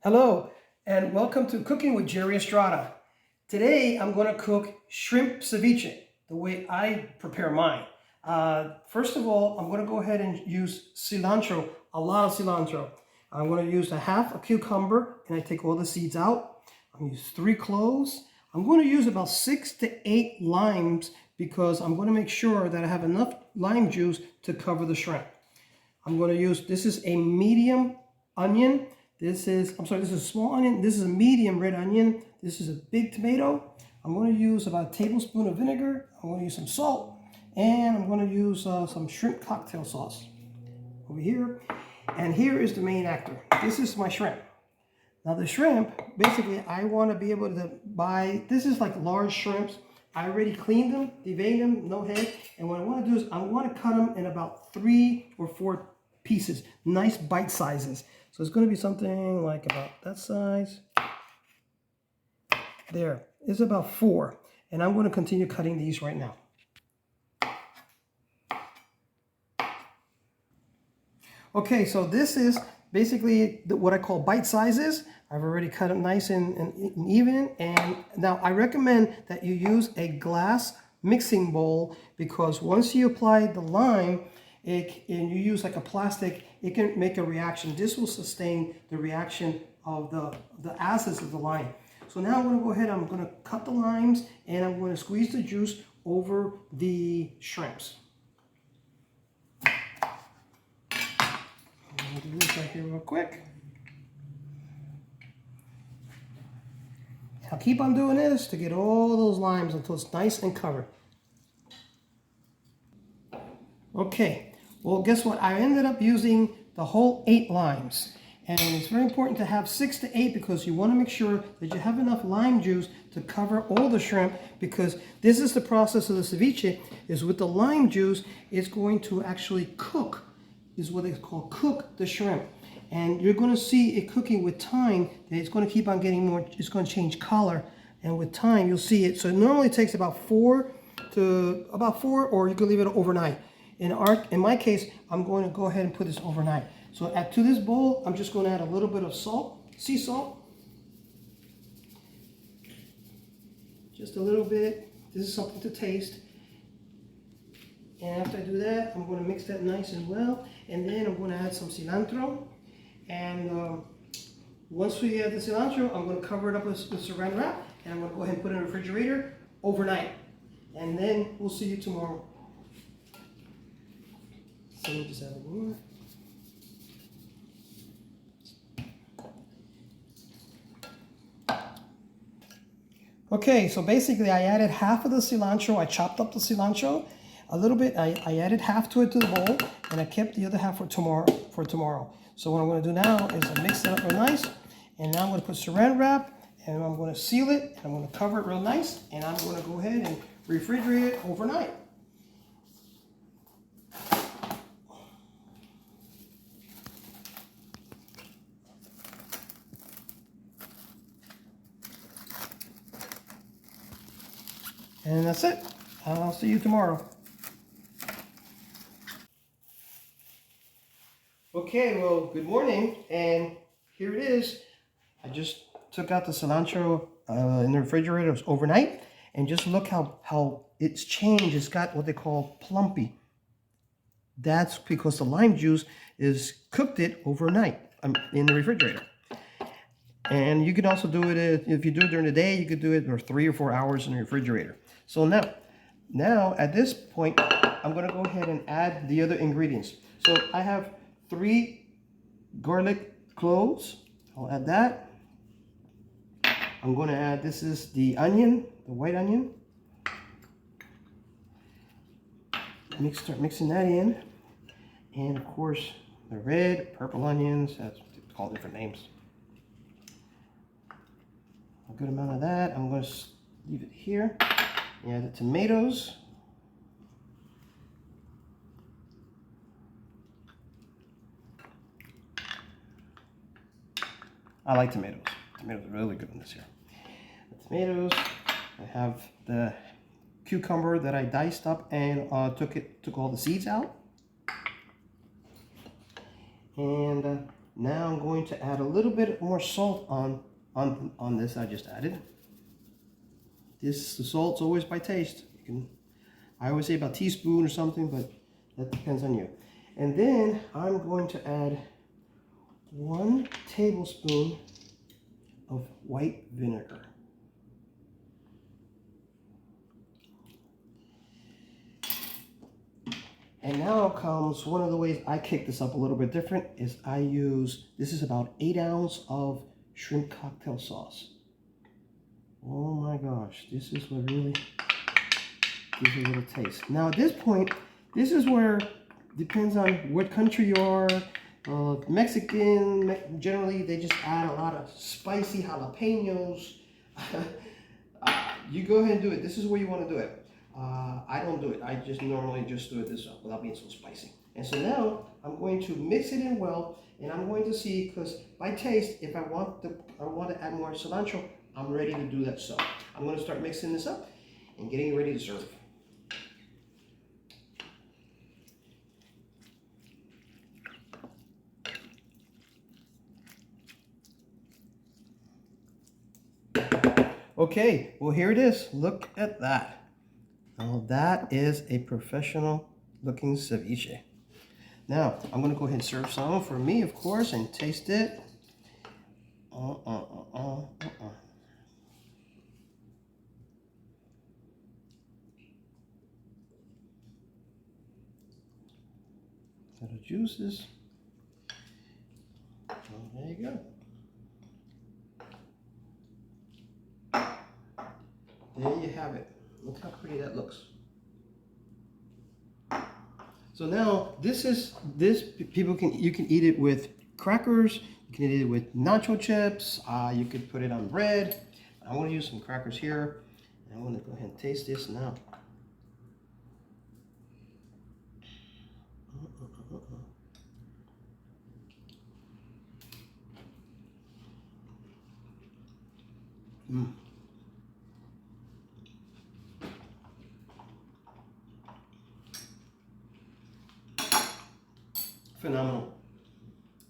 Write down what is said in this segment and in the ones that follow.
Hello, and welcome to Cooking with Jerry Estrada. Today, I'm going to cook shrimp ceviche, the way I prepare mine. First of all, I'm going to go ahead and use cilantro, a lot of cilantro. I'm going to use a cucumber, and I take all the seeds out. I'm going to use 3 cloves. I'm going to use about 6 to 8 limes because I'm going to make sure that I have enough lime juice to cover the shrimp. I'm going to use, this is a medium onion. This is a small onion. This is a medium red onion. This is a big tomato. I'm going to use about a tablespoon of vinegar. I'm going to use some salt. And I'm going to use some shrimp cocktail sauce over here. And here is the main actor. This is my shrimp. Now the shrimp, basically I want to be able to buy, this is like large shrimps. I already cleaned them, deveined them, no head. And what I want to do is I want to cut them in about 3 or 4 pieces, nice bite sizes. So it's going to be something like about that size. There, it's about 4. And I'm going to continue cutting these right now. Okay, so this is basically what I call bite sizes. I've already cut them nice and even. And now I recommend that you use a glass mixing bowl because once you apply the lime, and you use like a plastic, it can make a reaction. This will sustain the reaction of the acids of the lime. So now I'm going to go ahead, I'm going to cut the limes and I'm going to squeeze the juice over the shrimps. I'm going to do this right here real quick. I'll keep on doing this to get all those limes until it's nice and covered. Okay. Well, guess what? I ended up using the whole 8 limes. And it's very important to have 6 to 8 because you want to make sure that you have enough lime juice to cover all the shrimp, because this is the process of the ceviche, is with the lime juice, it's going to actually cook, is what they call cook the shrimp. And you're going to see it cooking with time, that it's going to keep on getting more, it's going to change color. And with time, you'll see it. So it normally takes about 4, or you can leave it overnight. In my case, I'm going to go ahead and put this overnight. So to this bowl, I'm just going to add a little bit of salt, sea salt. Just a little bit. This is something to taste. And after I do that, I'm going to mix that nice and well. And then I'm going to add some cilantro. And once we add the cilantro, I'm going to cover it up with saran wrap. And I'm going to go ahead and put it in the refrigerator overnight. And then we'll see you tomorrow. So we'll just add a little more. Okay, so basically I added half of the cilantro. I chopped up the cilantro a little bit. I added half to it to the bowl, and I kept the other half for tomorrow. So what I'm going to do now is I mix it up real nice, and now I'm going to put saran wrap, and I'm going to seal it, and I'm going to cover it real nice, and I'm going to go ahead and refrigerate it overnight. And that's it. I'll see you tomorrow. Okay, well, good morning. And here it is. I just took out the cilantro in the refrigerator overnight. And just look how it's changed. It's got what they call plumpy. That's because the lime juice is cooked it overnight in the refrigerator. And you can also do it, if you do it during the day, you could do it for 3 or 4 hours in the refrigerator. So now at this point, I'm going to go ahead and add the other ingredients. So I have 3 garlic cloves. I'll add that. I'm going to add, this is the onion, the white onion. Start mixing that in. And of course, the red, purple onions, that's called different names. A good amount of that. I'm going to leave it here. Add the tomatoes. I like tomatoes. Tomatoes are really good in this here. The tomatoes. I have the cucumber that I diced up and took all the seeds out. And Now I'm going to add a little bit more salt on this I just added. The salt's always by taste. I always say about a teaspoon or something, but that depends on you. And then I'm going to add 1 tablespoon of white vinegar. And now comes one of the ways I kick this up a little bit different is this is about 8 ounces of shrimp cocktail sauce. Oh my gosh, this is what really gives it a little taste. Now at this point, this is where, depends on what country you are. Mexican, generally they just add a lot of spicy jalapenos. You go ahead and do it. This is where you want to do it. I don't do it. I just normally just do it this way without being so spicy. And so now I'm going to mix it in well, and I'm going to see, because by taste, if I want to add more cilantro, I'm ready to do that. So I'm going to start mixing this up and getting ready to serve. Okay, well here it is. Look at that. Now that is a professional looking ceviche. Now I'm going to go ahead and serve some for me, of course, and taste it. So the juices. Oh, there you go. There you have it. Look how pretty that looks. So now you can eat it with crackers. You can eat it with nacho chips. You could put it on bread. I want to use some crackers here. And I want to go ahead and taste this now. Phenomenal.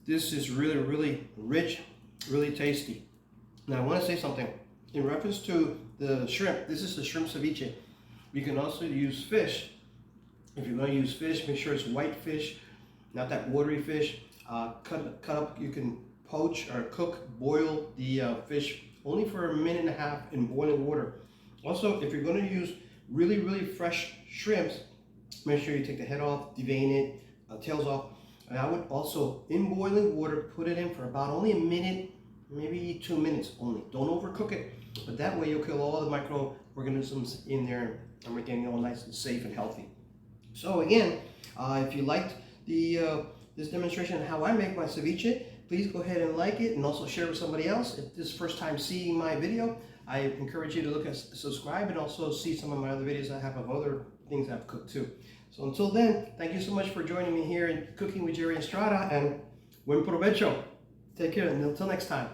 This is really, really rich, really tasty. Now I want to say something in reference to the shrimp. This is the shrimp ceviche. You can also use fish. If you're going to use fish, make sure it's white fish, not that watery fish. Cut up. You can poach or cook, boil the fish only for 1.5 minutes in boiling water. Also, if you're going to use really, really fresh shrimps, make sure you take the head off, devein it, tails off. And I would also, in boiling water, put it in for about only 1 minute, maybe 2 minutes only. Don't overcook it, but that way you'll kill all the microorganisms in there and make it all nice and safe and healthy. So again, if you liked this demonstration on how I make my ceviche, please go ahead and like it and also share with somebody else. If this is the first time seeing my video, I encourage you to look at subscribe and also see some of my other videos I have of other things I've cooked too. So until then, thank you so much for joining me here in Cooking with Jerry Estrada, and buen provecho. Take care, and until next time.